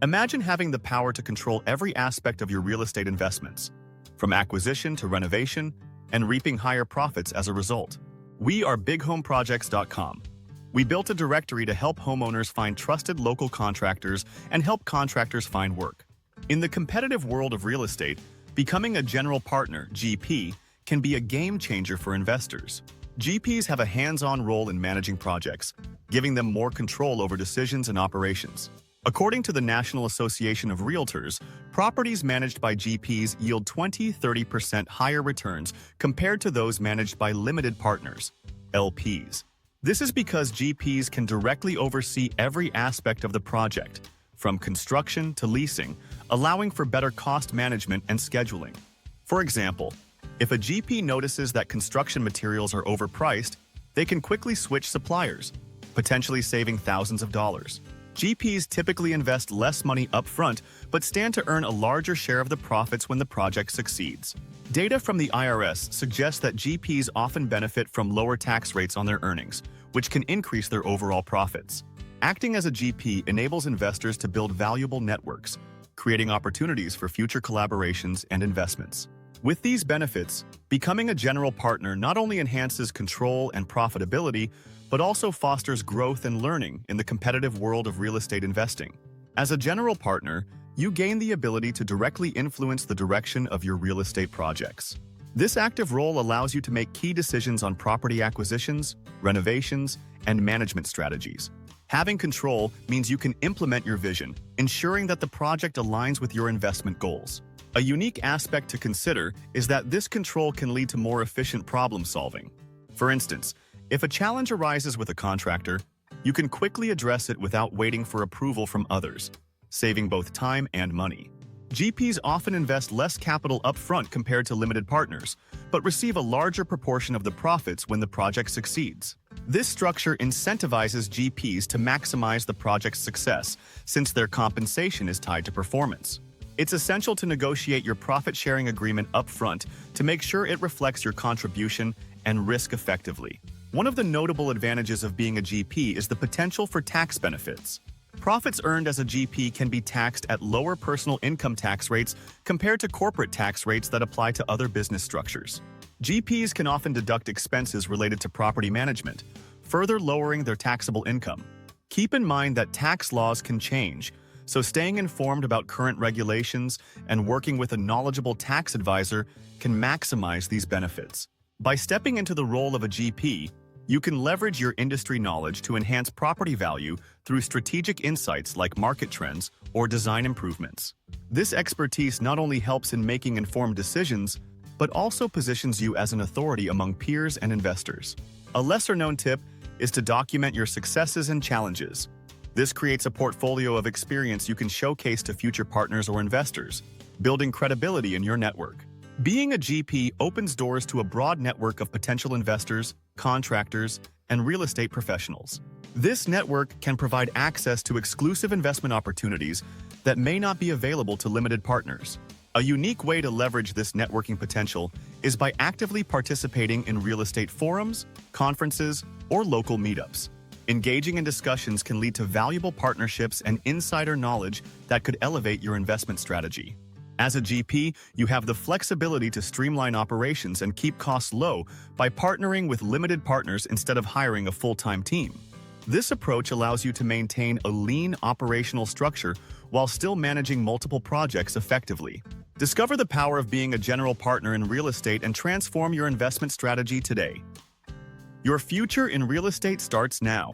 Imagine having the power to control every aspect of your real estate investments, from acquisition to renovation, and reaping higher profits as a result. We are BigHomeProjects.com. We built a directory to help homeowners find trusted local contractors and help contractors find work. In the competitive world of real estate, becoming a general partner, GP, can be a game changer for investors. GPs have a hands-on role in managing projects, giving them more control over decisions and operations. According to the National Association of Realtors, properties managed by GPs yield 20–30% higher returns compared to those managed by limited partners, LPs. This is because GPs can directly oversee every aspect of the project, from construction to leasing, allowing for better cost management and scheduling. For example, if a GP notices that construction materials are overpriced, they can quickly switch suppliers, potentially saving thousands of dollars. GPs typically invest less money upfront, but stand to earn a larger share of the profits when the project succeeds. Data from the IRS suggests that GPs often benefit from lower tax rates on their earnings, which can increase their overall profits. Acting as a GP enables investors to build valuable networks, creating opportunities for future collaborations and investments. With these benefits, becoming a general partner not only enhances control and profitability, but also fosters growth and learning in the competitive world of real estate investing. As a general partner, you gain the ability to directly influence the direction of your real estate projects. This active role allows you to make key decisions on property acquisitions, renovations, and management strategies. Having control means you can implement your vision, ensuring that the project aligns with your investment goals. A unique aspect to consider is that this control can lead to more efficient problem solving. For instance, if a challenge arises with a contractor, you can quickly address it without waiting for approval from others, saving both time and money. GPs often invest less capital upfront compared to limited partners, but receive a larger proportion of the profits when the project succeeds. This structure incentivizes GPs to maximize the project's success, since their compensation is tied to performance. It's essential to negotiate your profit-sharing agreement upfront to make sure it reflects your contribution and risk effectively. One of the notable advantages of being a GP is the potential for tax benefits. Profits earned as a GP can be taxed at lower personal income tax rates compared to corporate tax rates that apply to other business structures. GPs can often deduct expenses related to property management, further lowering their taxable income. Keep in mind that tax laws can change, so staying informed about current regulations and working with a knowledgeable tax advisor can maximize these benefits. By stepping into the role of a GP, you can leverage your industry knowledge to enhance property value through strategic insights like market trends or design improvements. This expertise not only helps in making informed decisions, but also positions you as an authority among peers and investors. A lesser-known tip is to document your successes and challenges. This creates a portfolio of experience you can showcase to future partners or investors, building credibility in your network. Being a GP opens doors to a broad network of potential investors, contractors, and real estate professionals. This network can provide access to exclusive investment opportunities that may not be available to limited partners. A unique way to leverage this networking potential is by actively participating in real estate forums, conferences, or local meetups. Engaging in discussions can lead to valuable partnerships and insider knowledge that could elevate your investment strategy. As a GP, you have the flexibility to streamline operations and keep costs low by partnering with limited partners instead of hiring a full-time team. This approach allows you to maintain a lean operational structure while still managing multiple projects effectively. Discover the power of being a general partner in real estate and transform your investment strategy today. Your future in real estate starts now.